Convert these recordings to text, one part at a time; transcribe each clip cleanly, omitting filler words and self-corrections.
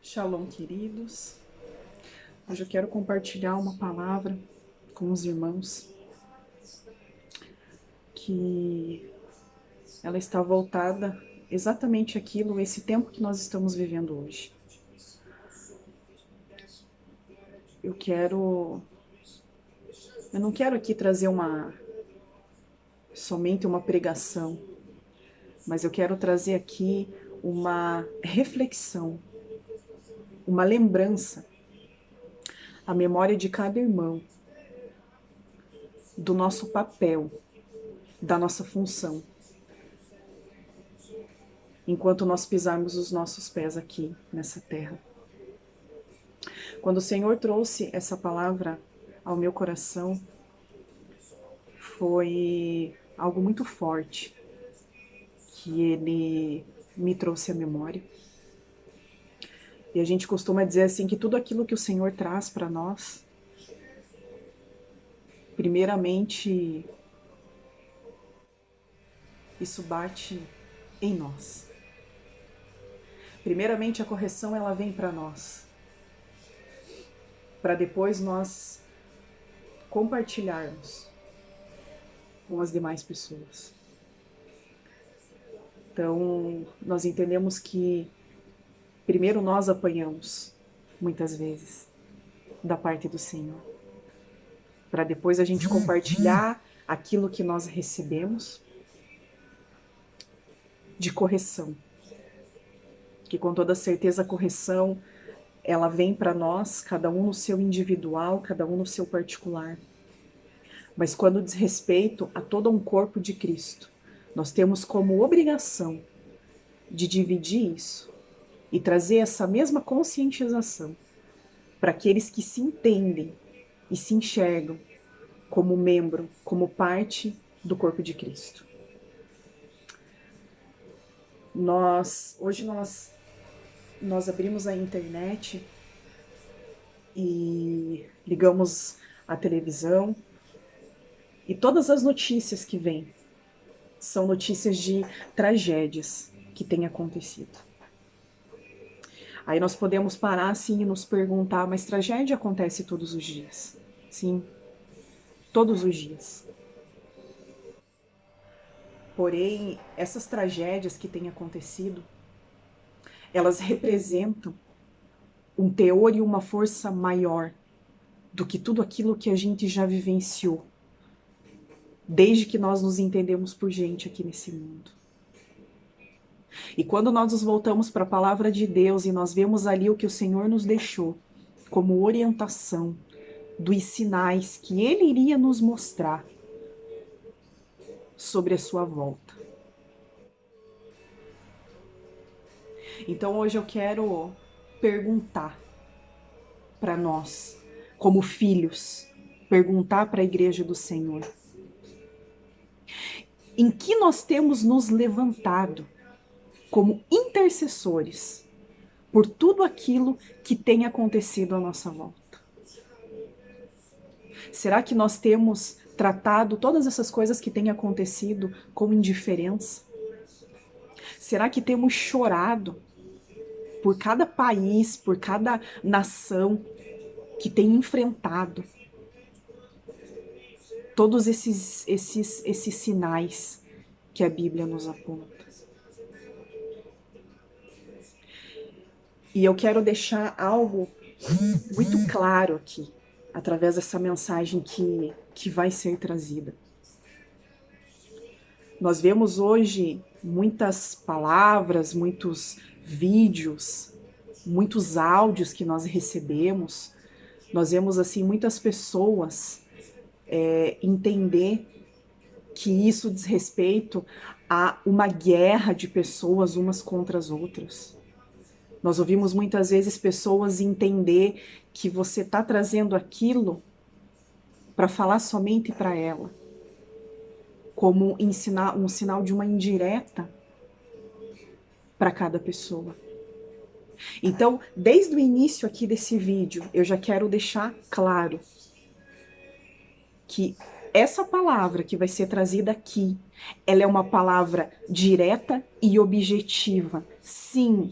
Shalom, queridos. Hoje eu quero compartilhar uma palavra com os irmãos que ela está voltada exatamente àquilo, esse tempo que nós estamos vivendo hoje. Eu não quero aqui trazer somente uma pregação, mas eu quero trazer aqui uma reflexão, uma lembrança, a memória de cada irmão, do nosso papel, da nossa função, enquanto nós pisarmos os nossos pés aqui nessa terra. Quando o Senhor trouxe essa palavra ao meu coração, foi algo muito forte que Ele me trouxe à memória. E a gente costuma dizer assim que tudo aquilo que o Senhor traz para nós, primeiramente, isso bate em nós. Primeiramente, a correção ela vem para nós, para depois nós compartilharmos com as demais pessoas. Então, nós entendemos que primeiro nós apanhamos, muitas vezes, da parte do Senhor, para depois a gente compartilhar aquilo que nós recebemos de correção. Que com toda certeza a correção, ela vem para nós, cada um no seu individual, cada um no seu particular. Mas quando diz respeito a todo um corpo de Cristo, nós temos como obrigação de dividir isso e trazer essa mesma conscientização para aqueles que se entendem e se enxergam como membro, como parte do corpo de Cristo. Hoje nós abrimos a internet e ligamos a televisão e todas as notícias que vêm são notícias de tragédias que têm acontecido. Aí nós podemos parar assim e nos perguntar, mas tragédia acontece todos os dias? Sim, todos os dias. Porém, essas tragédias que têm acontecido, elas representam um teor e uma força maior do que tudo aquilo que a gente já vivenciou, desde que nós nos entendemos por gente aqui nesse mundo. E quando nós nos voltamos para a palavra de Deus e nós vemos ali o que o Senhor nos deixou como orientação dos sinais que Ele iria nos mostrar sobre a sua volta. Então hoje eu quero perguntar para nós, como filhos, perguntar para a igreja do Senhor: em que nós temos nos levantado como intercessores por tudo aquilo que tem acontecido à nossa volta? Será que nós temos tratado todas essas coisas que têm acontecido com indiferença? Será que temos chorado por cada país, por cada nação que tem enfrentado todos esses sinais que a Bíblia nos aponta? E eu quero deixar algo muito claro aqui, através dessa mensagem que vai ser trazida. Nós vemos hoje muitas palavras, muitos vídeos, muitos áudios que nós recebemos. Nós vemos assim muitas pessoas entender que isso diz respeito a uma guerra de pessoas umas contra as outras. Nós ouvimos muitas vezes pessoas entender que você está trazendo aquilo para falar somente para ela, como um sinal de uma indireta para cada pessoa. Então, desde o início aqui desse vídeo, eu já quero deixar claro que essa palavra que vai ser trazida aqui, ela é uma palavra direta e objetiva. Sim,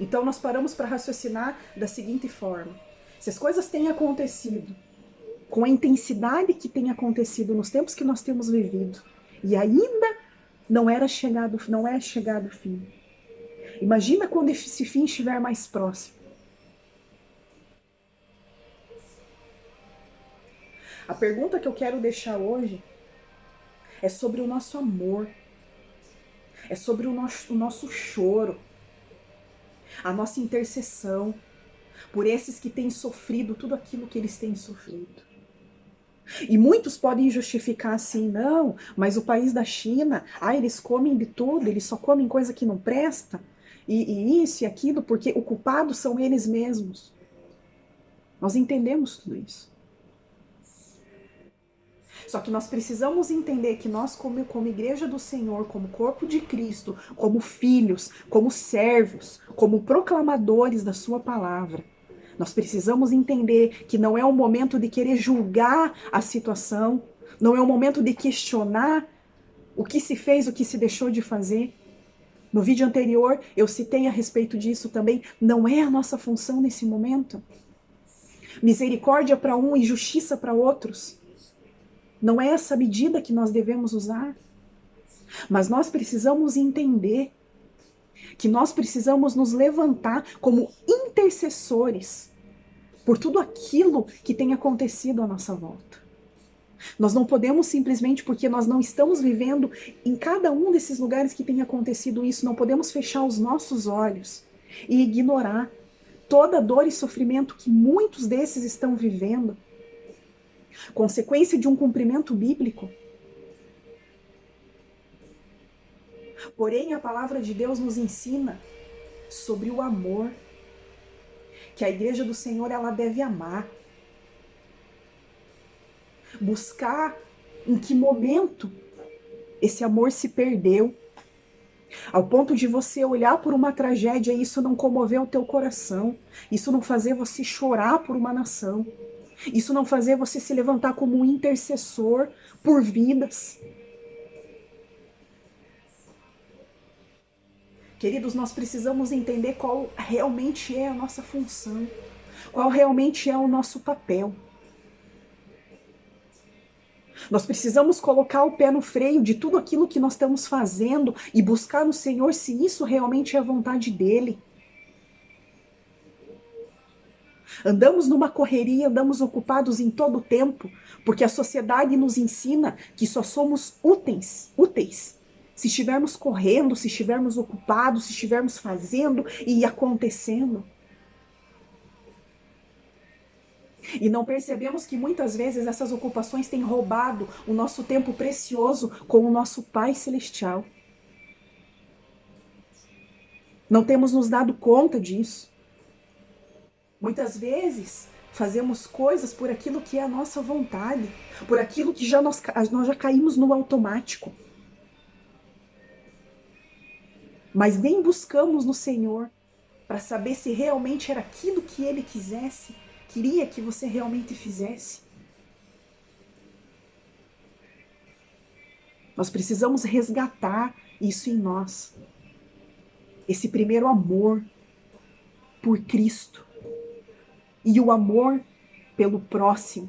Então nós paramos para raciocinar da seguinte forma: se as coisas têm acontecido com a intensidade que tem acontecido nos tempos que nós temos vivido, e ainda não é chegado o fim. Imagina quando esse fim estiver mais próximo. A pergunta que eu quero deixar hoje é sobre o nosso amor, é sobre o nosso choro, a nossa intercessão por esses que têm sofrido tudo aquilo que eles têm sofrido. E muitos podem justificar assim: não, mas o país da China, eles comem de tudo, eles só comem coisa que não presta, e isso e aquilo, porque o culpado são eles mesmos. Nós entendemos tudo isso. Só que nós precisamos entender que nós, como igreja do Senhor, como corpo de Cristo, como filhos, como servos, como proclamadores da sua palavra, nós precisamos entender que não é o momento de querer julgar a situação, não é o momento de questionar o que se fez, o que se deixou de fazer. No vídeo anterior eu citei a respeito disso também. Não é a nossa função nesse momento. Misericórdia para um e justiça para outros. Não é essa medida que nós devemos usar. Mas nós precisamos entender que nós precisamos nos levantar como intercessores por tudo aquilo que tem acontecido à nossa volta. Nós não podemos simplesmente, porque nós não estamos vivendo em cada um desses lugares que tem acontecido isso, não podemos fechar os nossos olhos e ignorar toda a dor e sofrimento que muitos desses estão vivendo, consequência de um cumprimento bíblico. Porém, a palavra de Deus nos ensina sobre o amor, que a igreja do Senhor ela deve amar. Buscar em que momento esse amor se perdeu, ao ponto de você olhar por uma tragédia e isso não comover o teu coração, isso não fazer você chorar por uma nação, isso não fazer você se levantar como um intercessor por vidas. Queridos, nós precisamos entender qual realmente é a nossa função, qual realmente é o nosso papel. Nós precisamos colocar o pé no freio de tudo aquilo que nós estamos fazendo e buscar no Senhor se isso realmente é a vontade dEle. Andamos numa correria, andamos ocupados em todo o tempo, porque a sociedade nos ensina que só somos úteis se estivermos correndo, se estivermos ocupados, se estivermos fazendo e acontecendo. E não percebemos que muitas vezes essas ocupações têm roubado o nosso tempo precioso com o nosso Pai Celestial. Não temos nos dado conta disso. Muitas vezes fazemos coisas por aquilo que é a nossa vontade, por aquilo que nós já caímos no automático. Mas nem buscamos no Senhor para saber se realmente era aquilo que Ele queria que você realmente fizesse. Nós precisamos resgatar isso em nós. Esse primeiro amor por Cristo e o amor pelo próximo.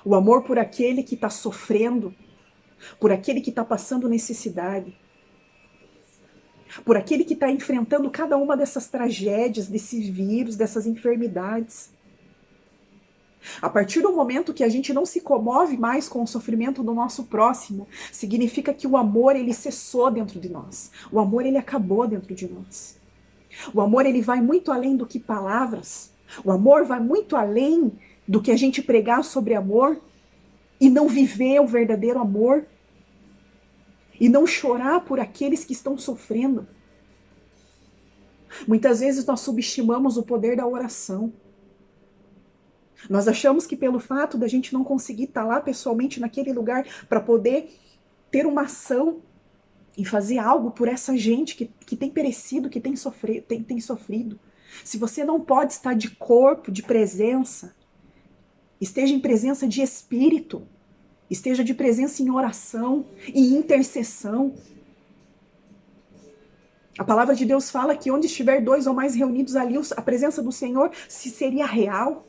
O amor por aquele que está sofrendo, por aquele que está passando necessidade, por aquele que está enfrentando cada uma dessas tragédias, desses vírus, dessas enfermidades. A partir do momento que a gente não se comove mais com o sofrimento do nosso próximo, significa que o amor ele cessou dentro de nós. O amor ele acabou dentro de nós. O amor ele vai muito além do que palavras. O amor vai muito além do que a gente pregar sobre amor e não viver o verdadeiro amor. E não chorar por aqueles que estão sofrendo. Muitas vezes nós subestimamos o poder da oração. Nós achamos que pelo fato da gente não conseguir estar lá pessoalmente naquele lugar para poder ter uma ação e fazer algo por essa gente que tem perecido, que tem sofrido. Se você não pode estar de corpo, de presença, esteja em presença de espírito, esteja de presença em oração e intercessão. A palavra de Deus fala que onde estiver 2 ou mais reunidos ali, a presença do Senhor se seria real.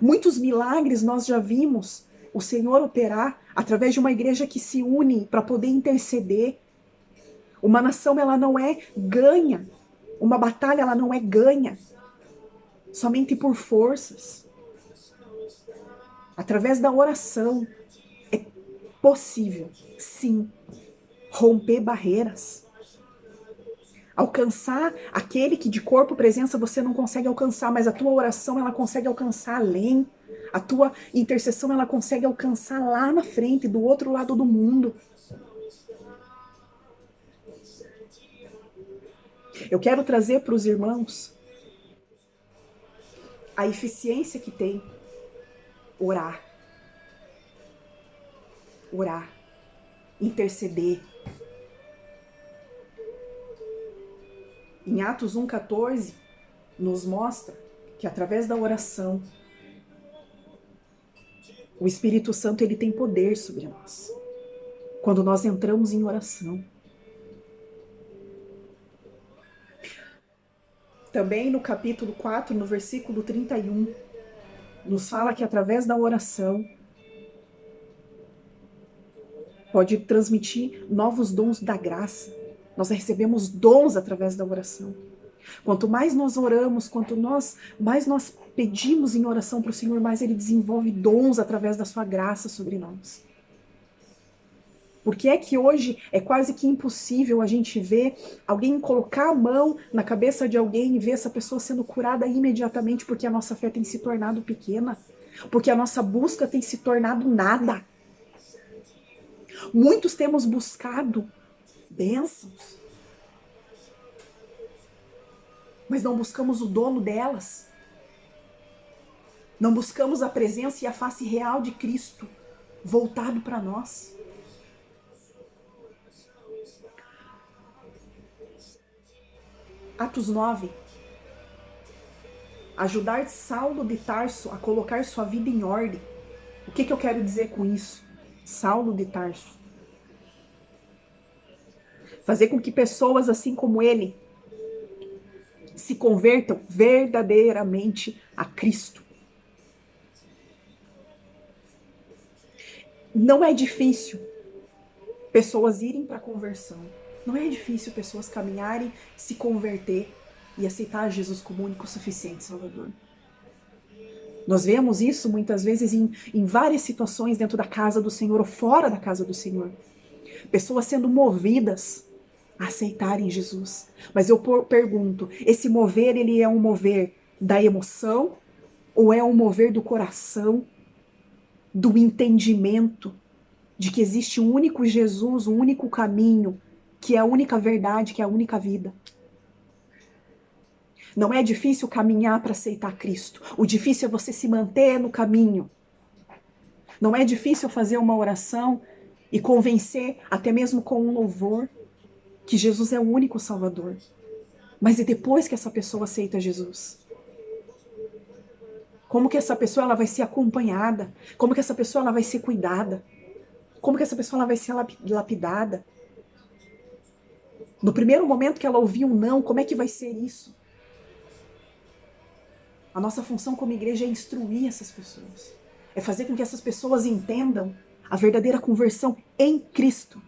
Muitos milagres nós já vimos o Senhor operar através de uma igreja que se une para poder interceder. Uma nação, ela não é ganha. Uma batalha, ela não é ganha somente por forças. Através da oração é possível, sim, romper barreiras. Alcançar aquele que de corpo e presença você não consegue alcançar, mas a tua oração ela consegue alcançar além. A tua intercessão ela consegue alcançar lá na frente, do outro lado do mundo. Eu quero trazer para os irmãos a eficiência que tem orar. Orar. Interceder. Em Atos 1,14, nos mostra que através da oração, o Espírito Santo ele tem poder sobre nós. Quando nós entramos em oração. Também no capítulo 4, no versículo 31, nos fala que através da oração pode transmitir novos dons da graça. Nós recebemos dons através da oração. Quanto mais nós oramos, mais nós pedimos em oração para o Senhor, mais Ele desenvolve dons através da sua graça sobre nós. Porque é que hoje é quase que impossível a gente ver alguém colocar a mão na cabeça de alguém e ver essa pessoa sendo curada imediatamente, porque a nossa fé tem se tornado pequena, porque a nossa busca tem se tornado nada. Muitos temos buscado bênçãos, mas não buscamos o dono delas. Não buscamos a presença e a face real de Cristo voltado para nós. Atos 9. Ajudar Saulo de Tarso a colocar sua vida em ordem. O que eu quero dizer com isso? Saulo de Tarso. Fazer com que pessoas assim como ele se convertam verdadeiramente a Cristo. Não é difícil pessoas irem para a conversão. Não é difícil pessoas caminharem, se converter e aceitar Jesus como único, suficiente Salvador. Nós vemos isso muitas vezes em várias situações dentro da casa do Senhor ou fora da casa do Senhor. Pessoas sendo movidas a aceitarem Jesus. Mas eu pergunto, esse mover, ele é um mover da emoção ou é um mover do coração, do entendimento de que existe um único Jesus, um único caminho, que é a única verdade, que é a única vida? Não é difícil caminhar para aceitar Cristo. O difícil é você se manter no caminho. Não é difícil fazer uma oração e convencer, até mesmo com um louvor, que Jesus é o único Salvador. Mas e depois que essa pessoa aceita Jesus? Como que essa pessoa ela vai ser acompanhada? Como que essa pessoa ela vai ser cuidada? Como que essa pessoa ela vai ser lapidada? No primeiro momento que ela ouviu um não, como é que vai ser isso? A nossa função como igreja é instruir essas pessoas. É fazer com que essas pessoas entendam a verdadeira conversão em Cristo.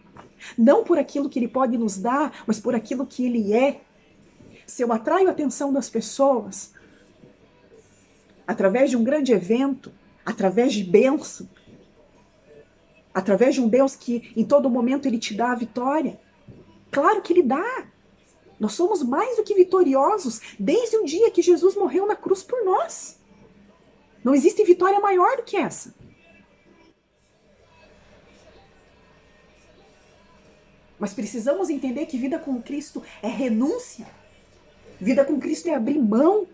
Não por aquilo que Ele pode nos dar, mas por aquilo que Ele é. Se eu atraio a atenção das pessoas, através de um grande evento, através de bênção, através de um Deus que em todo momento Ele te dá a vitória, claro que Ele dá. Nós somos mais do que vitoriosos desde o dia que Jesus morreu na cruz por nós. Não existe vitória maior do que essa. Mas precisamos entender que vida com Cristo é renúncia. Vida com Cristo é abrir mão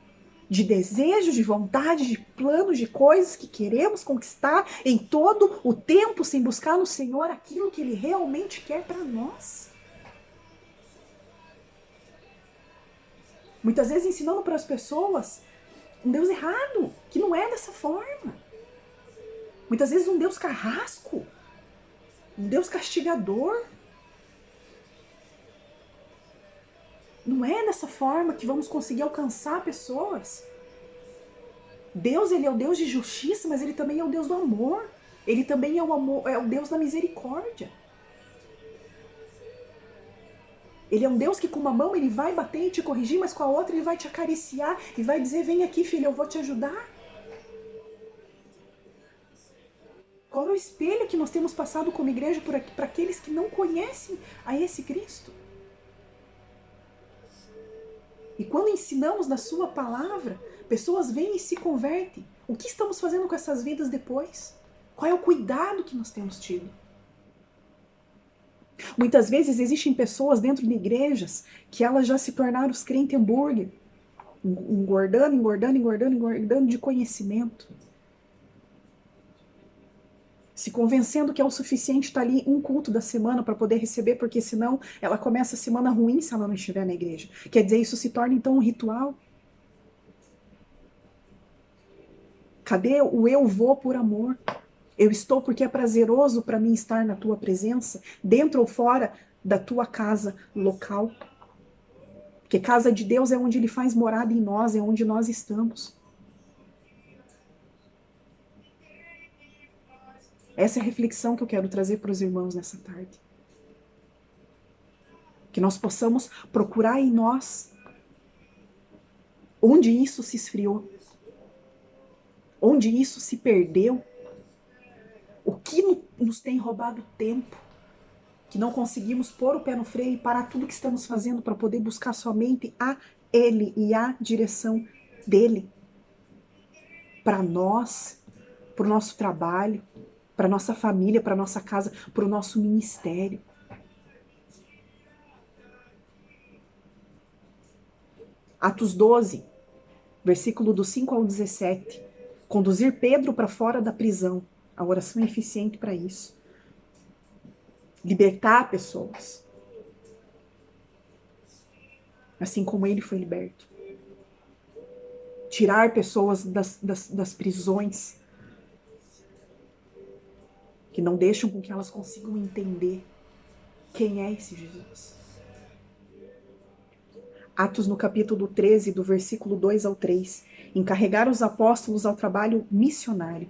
de desejos, de vontade, de planos, de coisas que queremos conquistar em todo o tempo, sem buscar no Senhor aquilo que Ele realmente quer para nós. Muitas vezes ensinando para as pessoas um Deus errado, que não é dessa forma. Muitas vezes um Deus carrasco, um Deus castigador. Não é dessa forma que vamos conseguir alcançar pessoas. Deus, ele é o Deus de justiça, mas ele também é o Deus do amor. Ele também é o amor, é o Deus da misericórdia. Ele é um Deus que com uma mão ele vai bater e te corrigir, mas com a outra ele vai te acariciar e vai dizer, vem aqui, filho, eu vou te ajudar. Qual é o espelho que nós temos passado como igreja para aqueles que não conhecem a esse Cristo? E quando ensinamos da sua palavra, pessoas vêm e se convertem. O que estamos fazendo com essas vidas depois? Qual é o cuidado que nós temos tido? Muitas vezes existem pessoas dentro de igrejas que elas já se tornaram os crentes hambúrguer, engordando de conhecimento. Se convencendo que é o suficiente estar ali um culto da semana para poder receber, porque senão ela começa a semana ruim se ela não estiver na igreja. Quer dizer, isso se torna então um ritual. Cadê o eu vou por amor? Eu estou porque é prazeroso para mim estar na tua presença, dentro ou fora da tua casa local. Porque casa de Deus é onde ele faz morada em nós, é onde nós estamos. Essa é a reflexão que eu quero trazer para os irmãos nessa tarde. Que nós possamos procurar em nós onde isso se esfriou, onde isso se perdeu, o que nos tem roubado tempo, que não conseguimos pôr o pé no freio e parar tudo que estamos fazendo para poder buscar somente a Ele e a direção dEle. Para nós, para o nosso trabalho, para nossa família, para nossa casa, para o nosso ministério. Atos 12, versículo do 5 ao 17. Conduzir Pedro para fora da prisão. A oração é eficiente para isso. Libertar pessoas. Assim como ele foi liberto. Tirar pessoas das prisões. Que não deixam com que elas consigam entender quem é esse Jesus. Atos no capítulo 13, do versículo 2 ao 3. Encarregar os apóstolos ao trabalho missionário.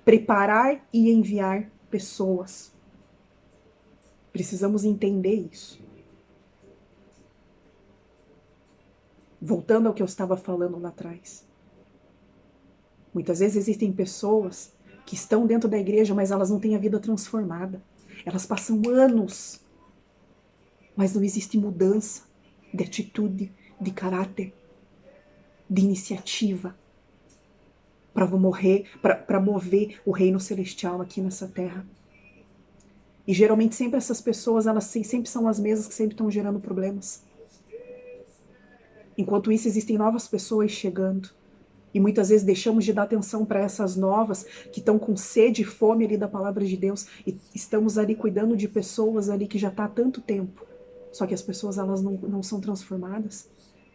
Preparar e enviar pessoas. Precisamos entender isso. Voltando ao que eu estava falando lá atrás. Muitas vezes existem pessoas que estão dentro da igreja, mas elas não têm a vida transformada. Elas passam anos, mas não existe mudança de atitude, de caráter, de iniciativa para mover o reino celestial aqui nessa terra. E geralmente sempre essas pessoas, elas sempre são as mesmas que sempre estão gerando problemas. Enquanto isso, existem novas pessoas chegando. E muitas vezes deixamos de dar atenção para essas novas que estão com sede e fome ali da palavra de Deus. E estamos ali cuidando de pessoas ali que já está há tanto tempo. Só que as pessoas elas não são transformadas.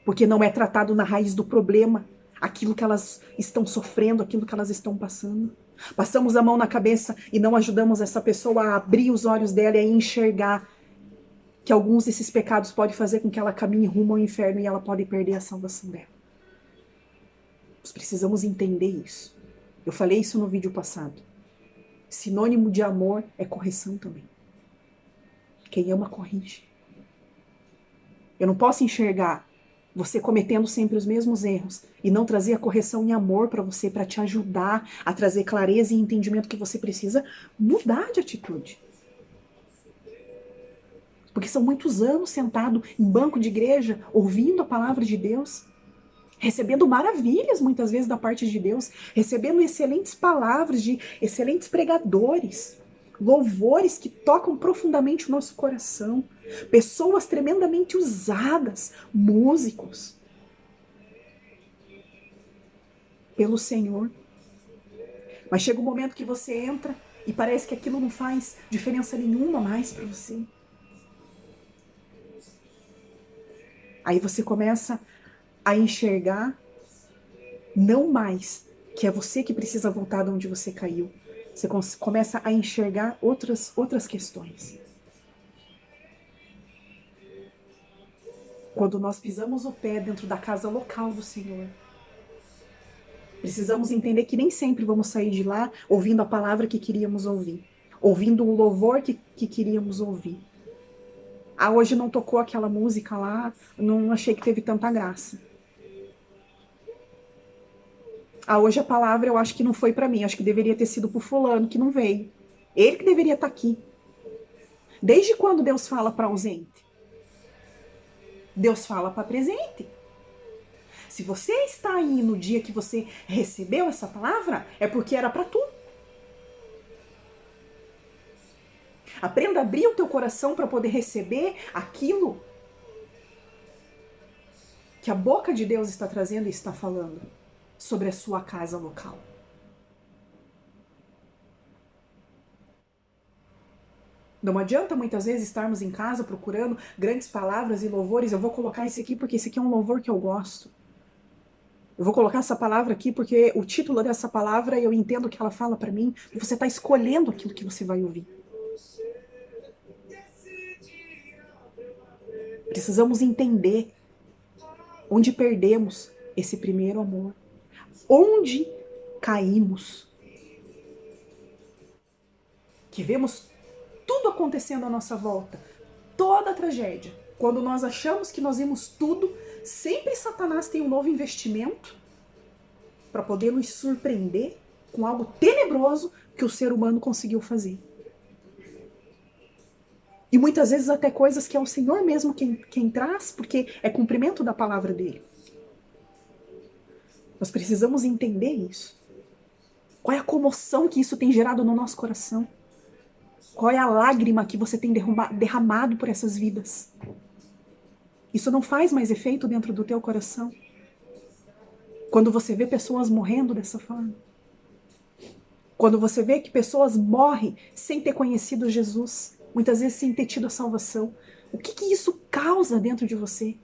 Porque não é tratado na raiz do problema. Aquilo que elas estão sofrendo, aquilo que elas estão passando. Passamos a mão na cabeça e não ajudamos essa pessoa a abrir os olhos dela e a enxergar que alguns desses pecados podem fazer com que ela caminhe rumo ao inferno e ela pode perder a salvação dela. Nós precisamos entender isso. Eu falei isso no vídeo passado. Sinônimo de amor é correção também. Quem ama, corrige. Eu não posso enxergar você cometendo sempre os mesmos erros e não trazer a correção em amor para você, para te ajudar a trazer clareza e entendimento que você precisa mudar de atitude. Porque são muitos anos sentado em banco de igreja, ouvindo a palavra de Deus, recebendo maravilhas muitas vezes da parte de Deus, recebendo excelentes palavras de excelentes pregadores, louvores que tocam profundamente o nosso coração, pessoas tremendamente usadas, músicos, pelo Senhor. Mas chega um momento que você entra e parece que aquilo não faz diferença nenhuma mais para você. Aí você começa a enxergar não mais que é você que precisa voltar de onde você caiu. Você começa a enxergar outras questões. Quando nós pisamos o pé dentro da casa local do Senhor, precisamos entender que nem sempre vamos sair de lá ouvindo a palavra que queríamos ouvir, ouvindo o louvor que queríamos ouvir. Ah, hoje não tocou aquela música lá, não achei que teve tanta graça. Ah, hoje a palavra eu acho que não foi para mim, acho que deveria ter sido pro fulano que não veio. Ele que deveria estar aqui. Desde quando Deus fala para ausente? Deus fala para presente. Se você está aí no dia que você recebeu essa palavra, é porque era para tu. Aprenda a abrir o teu coração para poder receber aquilo que a boca de Deus está trazendo e está falando sobre a sua casa local. Não adianta muitas vezes estarmos em casa procurando grandes palavras e louvores. Eu vou colocar esse aqui porque esse aqui é um louvor que eu gosto. Eu vou colocar essa palavra aqui porque o título dessa palavra eu entendo que ela fala para mim. E você está escolhendo aquilo que você vai ouvir. Precisamos entender onde perdemos esse primeiro amor. Onde caímos. Que vemos tudo acontecendo à nossa volta. Toda a tragédia. Quando nós achamos que nós vimos tudo, sempre Satanás tem um novo investimento para poder nos surpreender com algo tenebroso que o ser humano conseguiu fazer. E muitas vezes até coisas que é o Senhor mesmo quem traz, porque é cumprimento da palavra dele. Nós precisamos entender isso. Qual é a comoção que isso tem gerado no nosso coração? Qual é a lágrima que você tem derramado por essas vidas? Isso não faz mais efeito dentro do teu coração? Quando você vê pessoas morrendo dessa forma? Quando você vê que pessoas morrem sem ter conhecido Jesus, muitas vezes sem ter tido a salvação, o que isso causa dentro de você?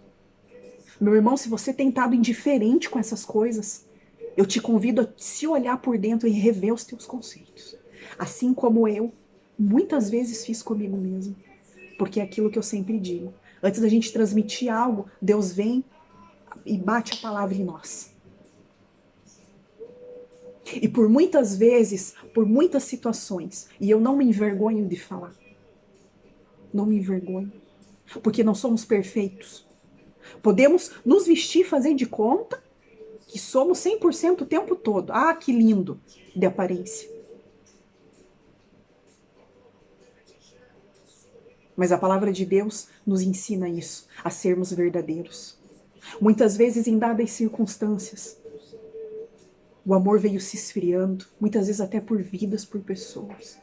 Meu irmão, se você tem estado indiferente com essas coisas, eu te convido a se olhar por dentro e rever os teus conceitos. Assim como eu muitas vezes fiz comigo mesmo. Porque é aquilo que eu sempre digo. Antes da gente transmitir algo, Deus vem e bate a palavra em nós. E por muitas vezes, por muitas situações, e eu não me envergonho de falar. Não me envergonho. Porque não somos perfeitos. Podemos nos vestir, fazer de conta que somos 100% o tempo todo. Ah, que lindo de aparência. Mas a palavra de Deus nos ensina isso, a sermos verdadeiros. Muitas vezes em dadas circunstâncias, o amor veio se esfriando, muitas vezes até por vidas, por pessoas.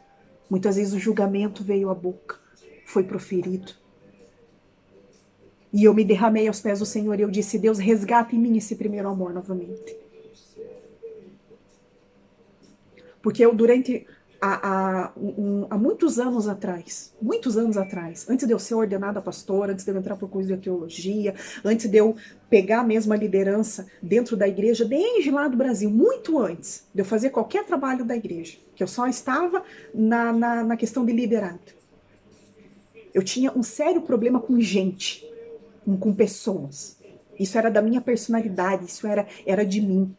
Muitas vezes o julgamento veio à boca, foi proferido. E eu me derramei aos pés do Senhor e eu disse, Deus, resgata em mim esse primeiro amor novamente. Porque eu há muitos anos atrás, antes de eu ser ordenada pastora, antes de eu entrar para o curso de teologia, antes de eu pegar mesmo a liderança dentro da igreja, desde lá do Brasil, muito antes de eu fazer qualquer trabalho da igreja, que eu só estava na questão de liderado. Eu tinha um sério problema com gente, com pessoas. Isso era da minha personalidade, isso era de mim.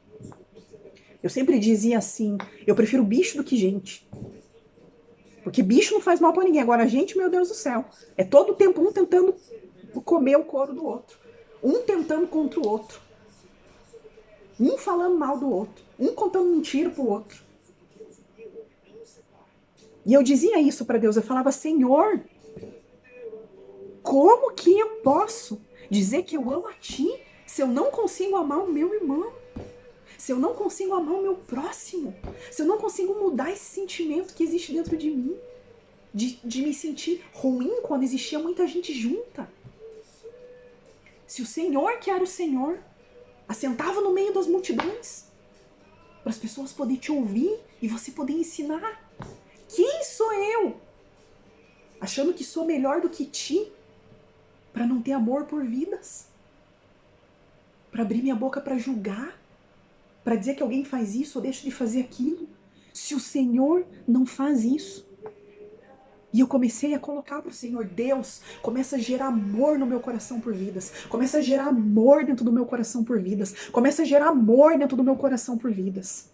Eu sempre dizia assim, eu prefiro bicho do que gente. Porque bicho não faz mal pra ninguém. Agora, gente, meu Deus do céu. É todo o tempo um tentando comer o couro do outro. Um tentando contra o outro. Um falando mal do outro. Um contando mentira pro outro. E eu dizia isso pra Deus. Eu falava, Senhor, como que eu posso dizer que eu amo a Ti se eu não consigo amar o meu irmão? Se eu não consigo amar o meu próximo, se eu não consigo mudar esse sentimento que existe dentro de mim, de me sentir ruim quando existia muita gente junta. Se o Senhor, que era o Senhor, assentava no meio das multidões, para as pessoas poderem te ouvir e você poder ensinar. Quem sou eu? Achando que sou melhor do que ti, para não ter amor por vidas? Para abrir minha boca para julgar? Para dizer que alguém faz isso ou deixa de fazer aquilo, se o Senhor não faz isso. E eu comecei a colocar para o Senhor: Deus, começa a gerar amor no meu coração por vidas. Começa a gerar amor dentro do meu coração por vidas. Começa a gerar amor dentro do meu coração por vidas.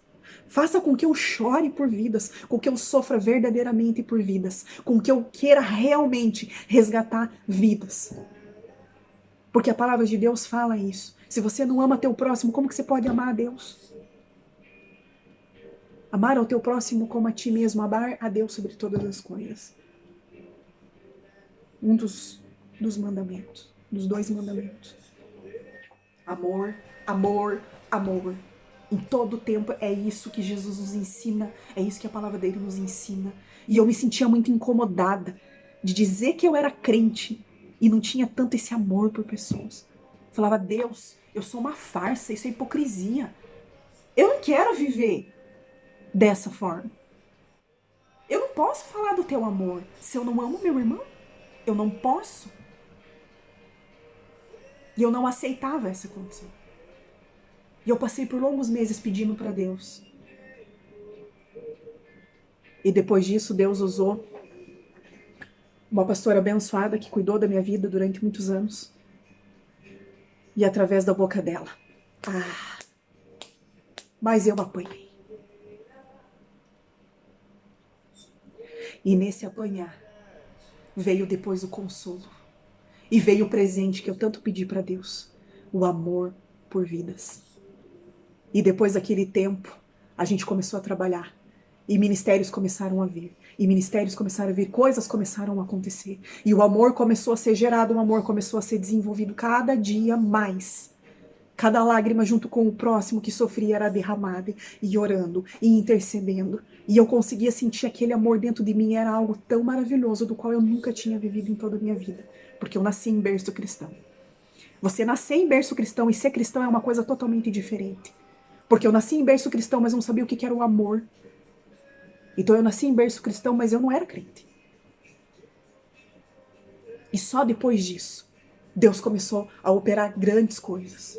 Faça com que eu chore por vidas, com que eu sofra verdadeiramente por vidas, com que eu queira realmente resgatar vidas. Porque a palavra de Deus fala isso. Se você não ama teu próximo, como que você pode amar a Deus? Amar ao teu próximo como a ti mesmo, amar a Deus sobre todas as coisas. Um dos mandamentos, dos 2 mandamentos. Amor, amor, amor. Em todo tempo é isso que Jesus nos ensina, é isso que a palavra dele nos ensina. E eu me sentia muito incomodada de dizer que eu era crente e não tinha tanto esse amor por pessoas. Falava: Deus, eu sou uma farsa, isso é hipocrisia. Eu não quero viver dessa forma. Eu não posso falar do teu amor se eu não amo meu irmão. Eu não posso. E eu não aceitava essa condição. E eu passei por longos meses pedindo para Deus. E depois disso, Deus usou uma pastora abençoada que cuidou da minha vida durante muitos anos. E através da boca dela. Mas eu apanhei. E nesse apanhar, veio depois o consolo. E veio o presente que eu tanto pedi para Deus. O amor por vidas. E depois daquele tempo, a gente começou a trabalhar. E ministérios começaram a vir. E ministérios começaram a vir, coisas começaram a acontecer. E o amor começou a ser gerado, o amor começou a ser desenvolvido cada dia mais. Cada lágrima junto com o próximo que sofria era derramada, e orando, e intercedendo. E eu conseguia sentir aquele amor dentro de mim, era algo tão maravilhoso, do qual eu nunca tinha vivido em toda a minha vida. Porque eu nasci em berço cristão. Você nascer em berço cristão e ser cristão é uma coisa totalmente diferente. Porque eu nasci em berço cristão, mas não sabia o que era o amor. Então eu nasci em berço cristão, mas eu não era crente. E só depois disso, Deus começou a operar grandes coisas.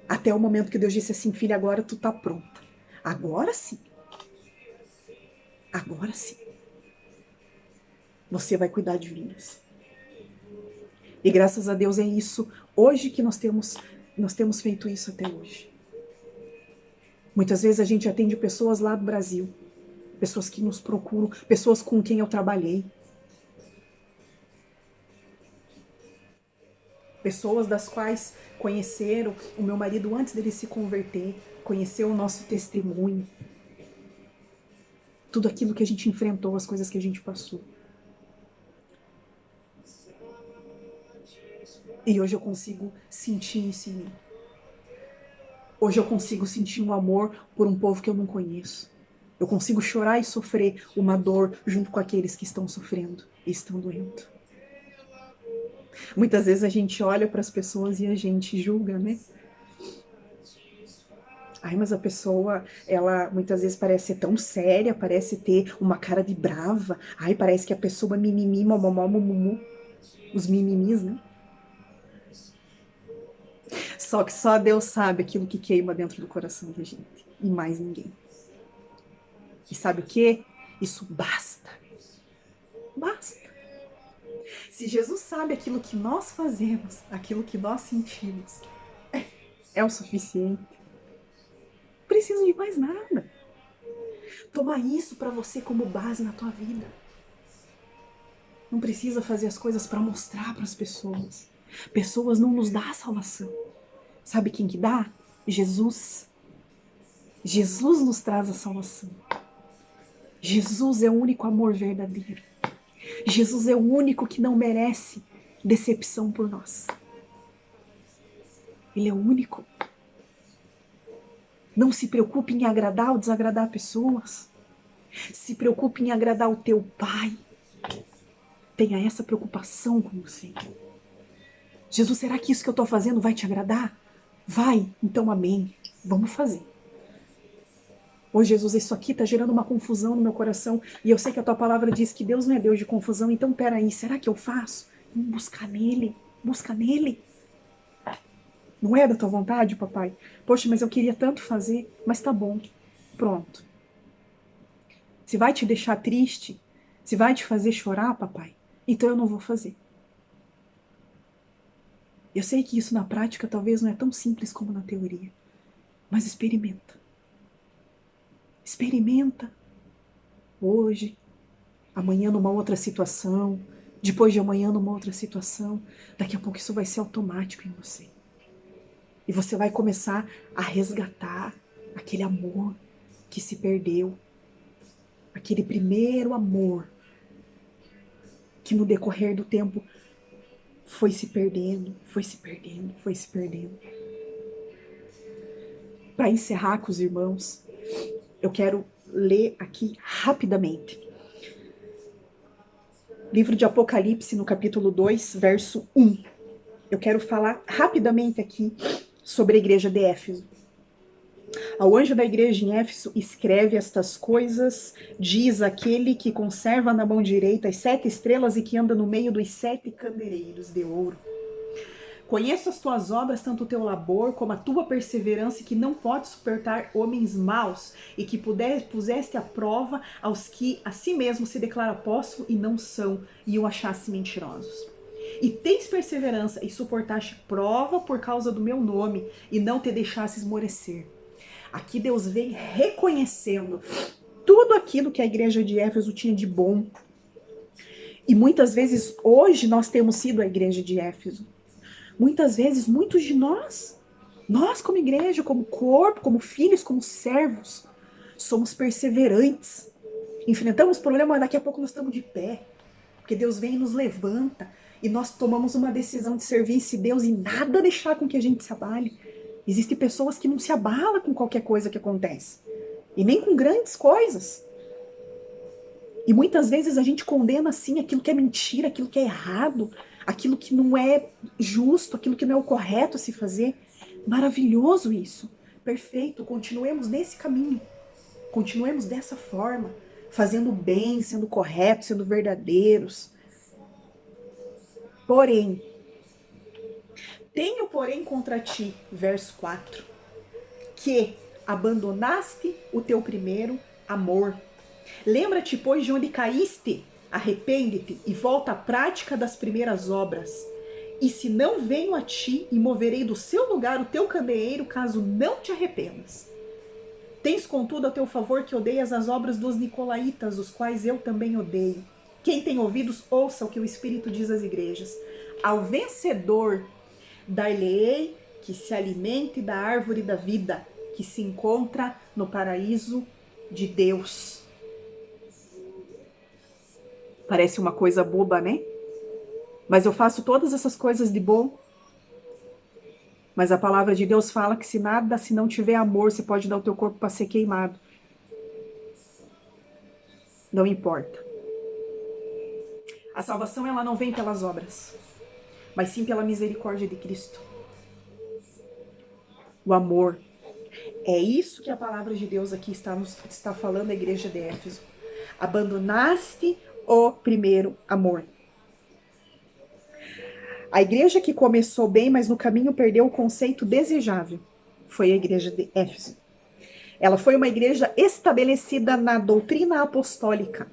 Até o momento que Deus disse assim: filha, agora tu tá pronta. Agora sim. Agora sim. Você vai cuidar de vidas. E graças a Deus é isso hoje que nós temos feito isso até hoje. Muitas vezes a gente atende pessoas lá do Brasil. Pessoas que nos procuram, pessoas com quem eu trabalhei. Pessoas das quais conheceram o meu marido antes dele se converter, conheceu o nosso testemunho. Tudo aquilo que a gente enfrentou, as coisas que a gente passou. E hoje eu consigo sentir isso em mim. Hoje eu consigo sentir um amor por um povo que eu não conheço. Eu consigo chorar e sofrer uma dor junto com aqueles que estão sofrendo e estão doendo. Muitas vezes a gente olha para as pessoas e a gente julga, né? Ai, mas a pessoa, ela muitas vezes parece ser tão séria, parece ter uma cara de brava. Ai, parece que a pessoa é mimimi, momomó, mumumu. Os mimimis, né? Só que só Deus sabe aquilo que queima dentro do coração da gente. E mais ninguém. E sabe o quê? Isso basta. Basta. Se Jesus sabe aquilo que nós fazemos, aquilo que nós sentimos, é o suficiente. Não preciso de mais nada. Toma isso para você como base na tua vida. Não precisa fazer as coisas para mostrar para as pessoas. Pessoas não nos dão a salvação. Sabe quem que dá? Jesus. Jesus nos traz a salvação. Jesus é o único amor verdadeiro. Jesus é o único que não merece decepção por nós. Ele é o único. Não se preocupe em agradar ou desagradar pessoas. Se preocupe em agradar o teu Pai. Tenha essa preocupação com você. Jesus, será que isso que eu estou fazendo vai te agradar? Vai, então amém. Vamos fazer. Ô Jesus, isso aqui está gerando uma confusão no meu coração. E eu sei que a tua palavra diz que Deus não é Deus de confusão. Então peraí, será que eu faço? Vamos buscar nele. Busca nele. Não é da tua vontade, papai? Poxa, mas eu queria tanto fazer. Mas tá bom. Pronto. Se vai te deixar triste, Se vai te fazer chorar, papai, então eu não vou fazer. Eu sei que isso na prática talvez não é tão simples como na teoria, mas experimenta. Experimenta hoje, amanhã numa outra situação, depois de amanhã numa outra situação. Daqui a pouco isso vai ser automático em você. E você vai começar a resgatar aquele amor que se perdeu, aquele primeiro amor que no decorrer do tempo foi se perdendo, foi se perdendo, foi se perdendo. Para encerrar com os irmãos, eu quero ler aqui rapidamente. Livro de Apocalipse, no capítulo 2, verso 1. Eu quero falar rapidamente aqui sobre a igreja de Éfeso. Ao anjo da igreja em Éfeso escreve estas coisas, diz aquele que conserva na mão direita as 7 estrelas e que anda no meio dos 7 candeeiros de ouro. Conheço as tuas obras, tanto o teu labor como a tua perseverança, que não pode suportar homens maus, e que puseste à prova aos que a si mesmo se declaram apóstolos e não são, e o achaste mentirosos. E tens perseverança e suportaste prova por causa do meu nome, e não te deixaste esmorecer. Aqui Deus vem reconhecendo tudo aquilo que a igreja de Éfeso tinha de bom. E muitas vezes hoje nós temos sido a igreja de Éfeso. Muitas vezes, muitos de nós como igreja, como corpo, como filhos, como servos, somos perseverantes. Enfrentamos problemas, daqui a pouco nós estamos de pé. Porque Deus vem e nos levanta. E nós tomamos uma decisão de servir esse Deus e nada deixar com que a gente se abale. Existem pessoas que não se abalam com qualquer coisa que acontece. E nem com grandes coisas. E muitas vezes a gente condena assim aquilo que é mentira, aquilo que é errado, aquilo que não é justo, aquilo que não é o correto a se fazer. Maravilhoso isso. Perfeito. Continuemos nesse caminho. Continuemos dessa forma. Fazendo o bem, sendo corretos, sendo verdadeiros. Porém, tenho porém contra ti, verso 4, que abandonaste o teu primeiro amor. Lembra-te, pois, de onde caíste, arrepende-te e volta à prática das primeiras obras. E se não venho a ti e moverei do seu lugar o teu candeeiro, caso não te arrependas. Tens, contudo, a teu favor que odeias as obras dos nicolaítas, os quais eu também odeio. Quem tem ouvidos, ouça o que o Espírito diz às igrejas. Ao vencedor, dar-lhe-ei que se alimente da árvore da vida, que se encontra no paraíso de Deus. Parece uma coisa boba, né? Mas eu faço todas essas coisas de bom. Mas a palavra de Deus fala que se não tiver amor, você pode dar o teu corpo para ser queimado. Não importa. A salvação, ela não vem pelas obras, mas sim pela misericórdia de Cristo. O amor. É isso que a palavra de Deus aqui está falando à igreja de Éfeso. Abandonaste o primeiro amor. A igreja que começou bem, mas no caminho perdeu o conceito desejável, foi a igreja de Éfeso. Ela foi uma igreja estabelecida na doutrina apostólica.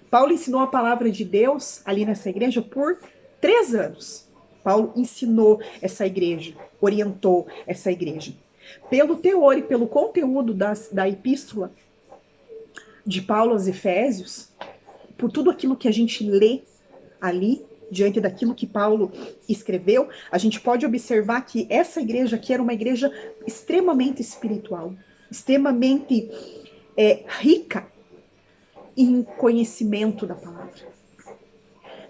Paulo ensinou a palavra de Deus ali nessa igreja por 3 anos. Paulo ensinou essa igreja, orientou essa igreja. Pelo teor e pelo conteúdo da epístola de Paulo aos Efésios, por tudo aquilo que a gente lê ali, diante daquilo que Paulo escreveu, a gente pode observar que essa igreja aqui era uma igreja extremamente espiritual, extremamente rica em conhecimento da palavra.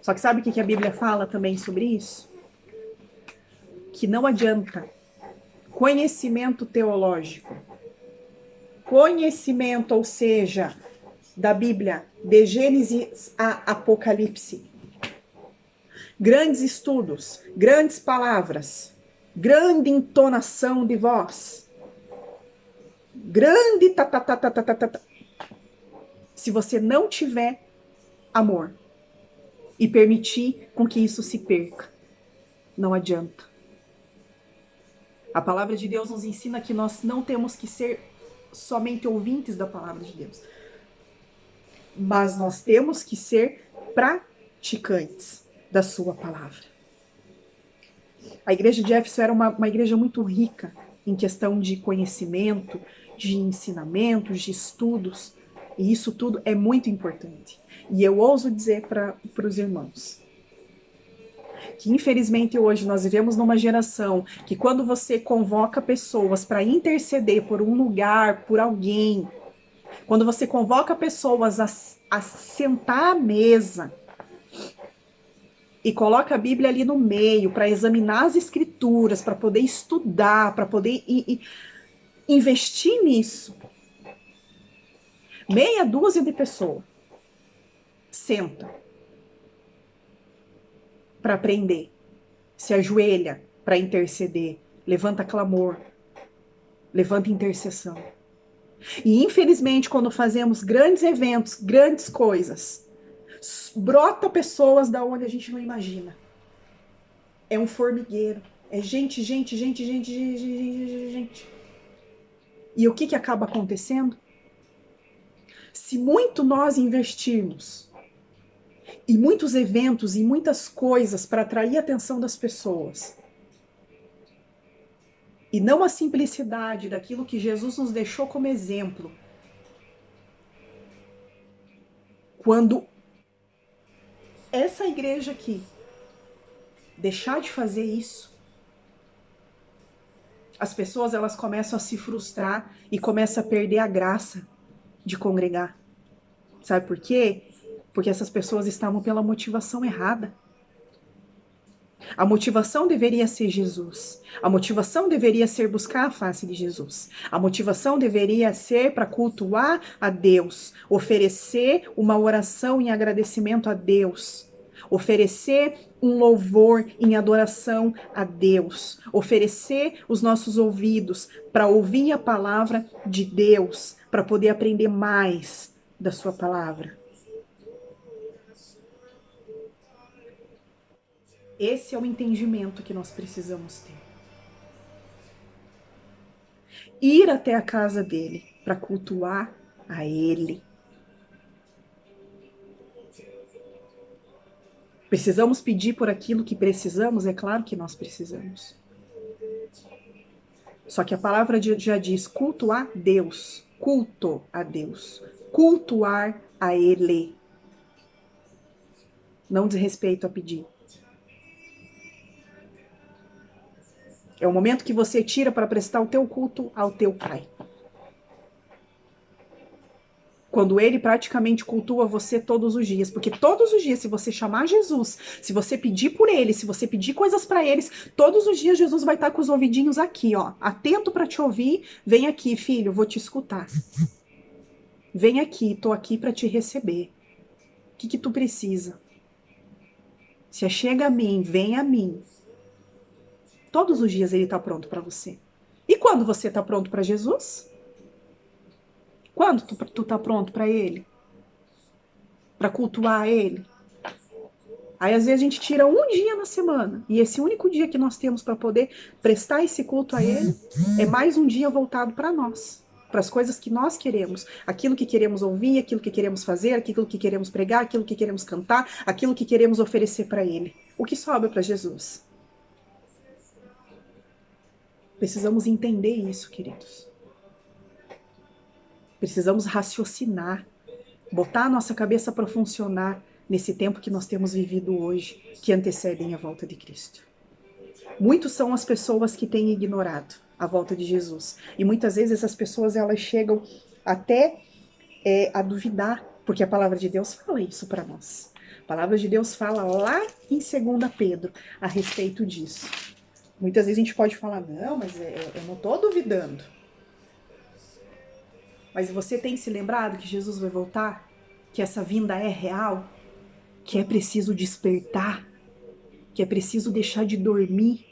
Só que sabe o que a Bíblia fala também sobre isso? Que não adianta conhecimento teológico, conhecimento, ou seja, da Bíblia, de Gênesis a Apocalipse, grandes estudos, grandes palavras, grande entonação de voz, grande se você não tiver amor e permitir com que isso se perca, não adianta. A palavra de Deus nos ensina que nós não temos que ser somente ouvintes da palavra de Deus, mas nós temos que ser praticantes da sua palavra. A igreja de Éfeso era uma igreja muito rica em questão de conhecimento, de ensinamentos, de estudos, e isso tudo é muito importante. E eu ouso dizer para os irmãos que, infelizmente, hoje nós vivemos numa geração que, quando você convoca pessoas para interceder por um lugar, por alguém, quando você convoca pessoas a sentar à mesa e coloca a Bíblia ali no meio para examinar as escrituras, para poder estudar, para poder investir nisso, meia dúzia de pessoas senta para aprender, se ajoelha para interceder, levanta clamor, levanta intercessão. E, infelizmente, quando fazemos grandes eventos, grandes coisas, brota pessoas da onde a gente não imagina. É um formigueiro. É gente. E o que acaba acontecendo? Se muito nós investirmos em muitos eventos e muitas coisas para atrair a atenção das pessoas, e não a simplicidade daquilo que Jesus nos deixou como exemplo, quando essa igreja aqui deixar de fazer isso, as pessoas elas começam a se frustrar e começam a perder a graça de congregar. Sabe por quê? Porque essas pessoas estavam pela motivação errada. A motivação deveria ser Jesus. A motivação deveria ser buscar a face de Jesus. A motivação deveria ser para cultuar a Deus, oferecer uma oração em agradecimento a Deus, oferecer um louvor em adoração a Deus, oferecer os nossos ouvidos para ouvir a palavra de Deus, para poder aprender mais da sua palavra. Esse é o entendimento que nós precisamos ter. Ir até a casa dele para cultuar a ele. Precisamos pedir por aquilo que precisamos? É claro que nós precisamos. Só que a palavra já diz cultuar Deus, culto a Deus, cultuar a ele. Não diz respeito a pedir. É o momento que você tira para prestar o teu culto ao teu Pai. Quando ele praticamente cultua você todos os dias. Porque todos os dias, se você chamar Jesus, se você pedir por ele, se você pedir coisas para eles, todos os dias Jesus vai estar com os ouvidinhos aqui, ó, atento para te ouvir. Vem aqui, filho, vou te escutar. Vem aqui, tô aqui para te receber. O que tu precisa? Se chega a mim, vem a mim. Todos os dias ele está pronto para você. E quando você está pronto para Jesus? Quando tu está pronto para ele? Para cultuar ele? Aí às vezes a gente tira um dia na semana. E esse único dia que nós temos para poder prestar esse culto a ele é mais um dia voltado para nós. Para as coisas que nós queremos. Aquilo que queremos ouvir, aquilo que queremos fazer, aquilo que queremos pregar, aquilo que queremos cantar, aquilo que queremos oferecer para ele. O que sobra para Jesus? Precisamos entender isso, queridos. Precisamos raciocinar, botar a nossa cabeça para funcionar nesse tempo que nós temos vivido hoje, que antecedem a volta de Cristo. Muitos são as pessoas que têm ignorado a volta de Jesus. E muitas vezes essas pessoas elas chegam até a duvidar, porque a palavra de Deus fala isso para nós. A palavra de Deus fala lá em 2 Pedro a respeito disso. Muitas vezes a gente pode falar, não, mas eu não estou duvidando. Mas você tem se lembrado que Jesus vai voltar? Que essa vinda é real? Que é preciso despertar? Que é preciso deixar de dormir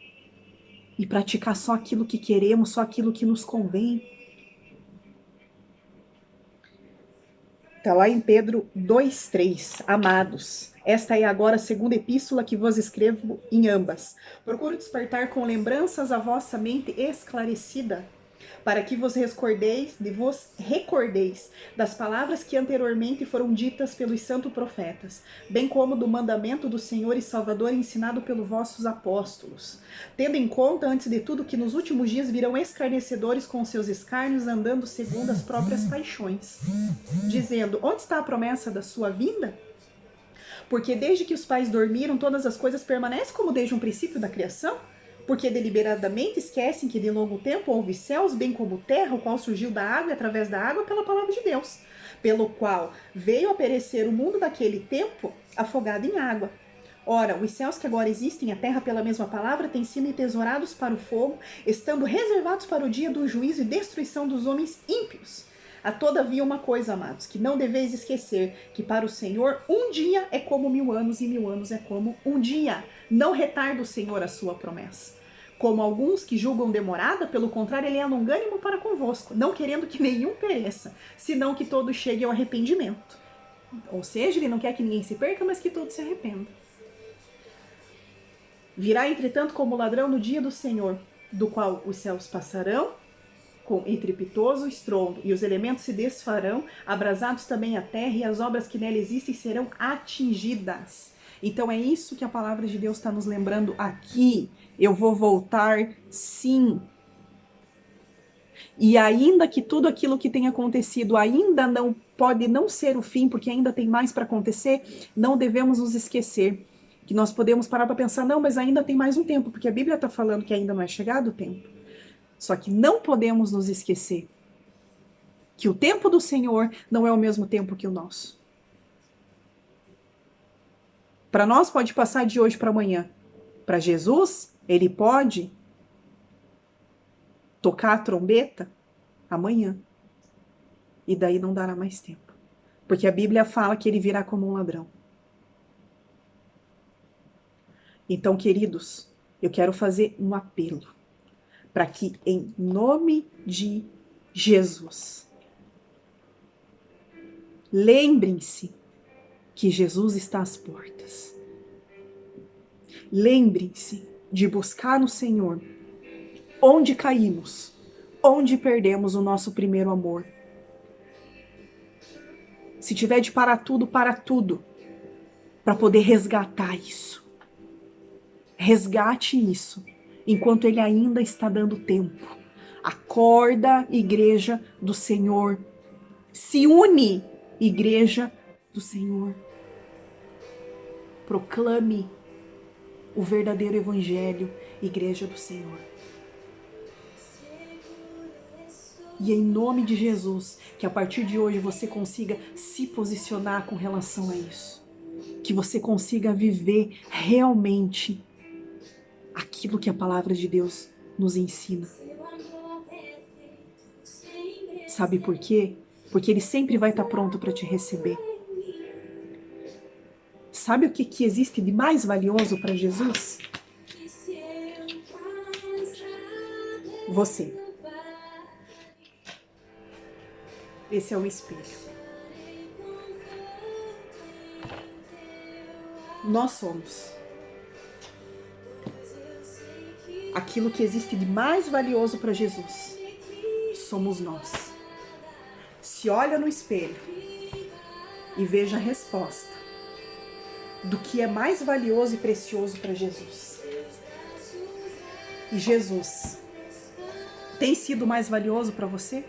e praticar só aquilo que queremos, só aquilo que nos convém? Está lá em Pedro 2,3. Amados, esta é agora a segunda epístola que vos escrevo em ambas. Procuro despertar com lembranças a vossa mente esclarecida, para que vos recordeis das palavras que anteriormente foram ditas pelos santos profetas, bem como do mandamento do Senhor e Salvador ensinado pelos vossos apóstolos, tendo em conta, antes de tudo, que nos últimos dias virão escarnecedores com seus escárnios, andando segundo as próprias paixões, dizendo: onde está a promessa da sua vinda? Porque desde que os pais dormiram, todas as coisas permanecem como desde um princípio da criação? Porque deliberadamente esquecem que de longo tempo houve céus, bem como terra, o qual surgiu da água e através da água pela palavra de Deus, pelo qual veio a perecer o mundo daquele tempo afogado em água. Ora, os céus que agora existem, a terra pela mesma palavra, têm sido entesourados para o fogo, estando reservados para o dia do juízo e destruição dos homens ímpios. Há todavia uma coisa, amados, que não deveis esquecer, que para o Senhor um dia é como 1000 anos e 1000 anos é como um dia. Não retarda o Senhor a sua promessa, como alguns que julgam demorada, pelo contrário, ele é longânimo para convosco, não querendo que nenhum pereça, senão que todos cheguem ao arrependimento. Ou seja, ele não quer que ninguém se perca, mas que todos se arrependam. Virá, entretanto, como ladrão no dia do Senhor, do qual os céus passarão com estrepitoso estrondo, e os elementos se desfarão, abrasados também a terra, e as obras que nela existem serão atingidas. Então é isso que a palavra de Deus está nos lembrando aqui. Eu vou voltar, sim. E ainda que tudo aquilo que tem acontecido ainda não pode não ser o fim, porque ainda tem mais para acontecer, não devemos nos esquecer que nós podemos parar para pensar, não, mas ainda tem mais um tempo, porque a Bíblia está falando que ainda não é chegado o tempo. Só que não podemos nos esquecer que o tempo do Senhor não é o mesmo tempo que o nosso. Para nós pode passar de hoje para amanhã. Para Jesus, ele pode tocar a trombeta amanhã. E daí não dará mais tempo. Porque a Bíblia fala que ele virá como um ladrão. Então, queridos, eu quero fazer um apelo para que, em nome de Jesus, lembrem-se que Jesus está às portas. Lembrem-se de buscar no Senhor onde caímos, onde perdemos o nosso primeiro amor. Se tiver de parar tudo, para tudo, para poder resgatar isso. Resgate isso, enquanto ele ainda está dando tempo. Acorda, igreja do Senhor. Se une, igreja do Senhor. Proclame o verdadeiro evangelho, igreja do Senhor. E em nome de Jesus, que a partir de hoje você consiga se posicionar com relação a isso. Que você consiga viver realmente aquilo que a palavra de Deus nos ensina. Sabe por quê? Porque ele sempre vai estar pronto para te receber. Sabe o que existe de mais valioso para Jesus? Você. Esse é o espelho. Nós somos aquilo que existe de mais valioso para Jesus. Somos nós. Se olha no espelho e veja a resposta do que é mais valioso e precioso para Jesus. E Jesus tem sido mais valioso para você?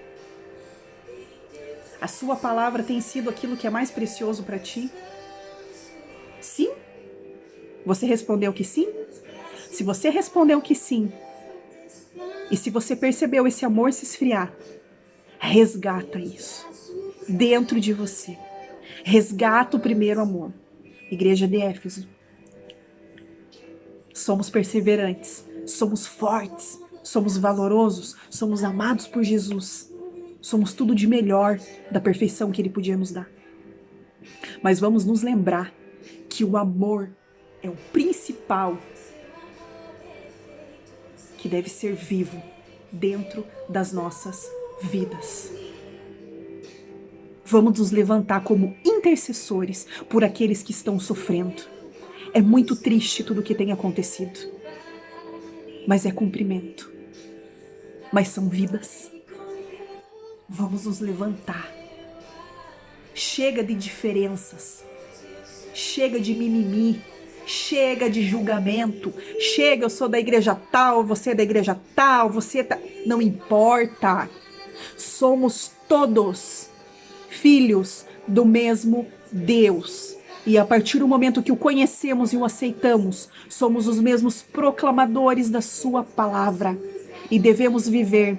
A sua palavra tem sido aquilo que é mais precioso para ti? Sim? Você respondeu que sim? Se você respondeu que sim, e se você percebeu esse amor se esfriar, resgata isso dentro de você. Resgata o primeiro amor. Igreja de Éfeso. Somos perseverantes, somos fortes, somos valorosos, somos amados por Jesus. Somos tudo de melhor da perfeição que ele podia nos dar. Mas vamos nos lembrar que o amor é o principal que deve ser vivo dentro das nossas vidas. Vamos nos levantar como intercessores por aqueles que estão sofrendo. É muito triste tudo o que tem acontecido, mas é cumprimento. mas são vidas. Vamos nos levantar. Chega de diferenças. Chega de mimimi. Chega de julgamento. Chega, eu sou da igreja tal, você é da igreja tal, você tá... Não importa. Somos todos filhos do mesmo Deus. E a partir do momento que o conhecemos e o aceitamos, somos os mesmos proclamadores da sua palavra. E devemos viver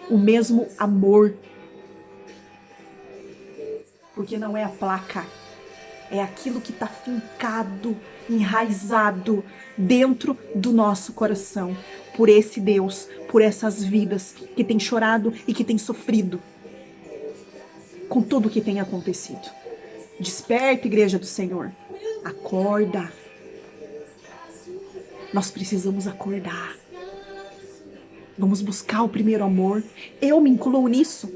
o mesmo amor. Porque não é a placa, é aquilo que está fincado, enraizado dentro do nosso coração. Por esse Deus, por essas vidas que têm chorado e que têm sofrido com tudo o que tem acontecido. Desperta, igreja do Senhor. Acorda. Nós precisamos acordar. Vamos buscar o primeiro amor. Eu me incluo nisso.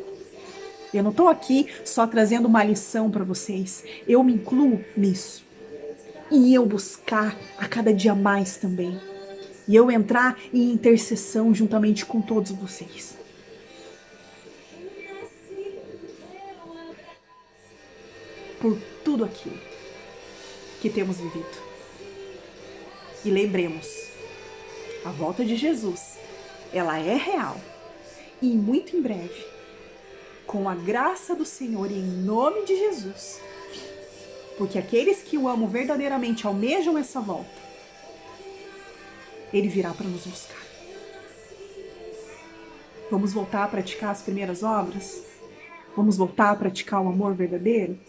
Eu não estou aqui só trazendo uma lição para vocês. Eu me incluo nisso. E eu buscar a cada dia mais também. E eu entrar em intercessão juntamente com todos vocês. Por tudo aquilo que temos vivido. E lembremos, a volta de Jesus, ela é real. E muito em breve, com a graça do Senhor e em nome de Jesus, porque aqueles que o amam verdadeiramente almejam essa volta, Ele virá para nos buscar. Vamos voltar a praticar as primeiras obras? Vamos voltar a praticar o amor verdadeiro?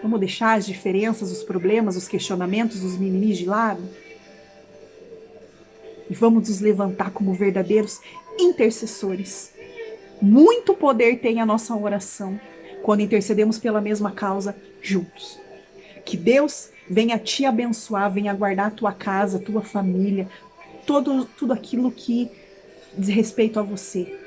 Vamos deixar as diferenças, os problemas, os questionamentos, os mimimis de lado? E vamos nos levantar como verdadeiros intercessores. Muito poder tem a nossa oração quando intercedemos pela mesma causa juntos. Que Deus venha te abençoar, venha guardar a tua casa, a tua família, tudo aquilo que diz respeito a você.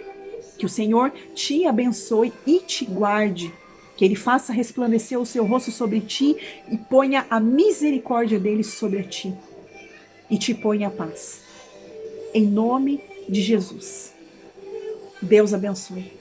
Que o Senhor te abençoe e te guarde. Que Ele faça resplandecer o seu rosto sobre ti e ponha a misericórdia dele sobre ti. E te ponha a paz. Em nome de Jesus. Deus abençoe.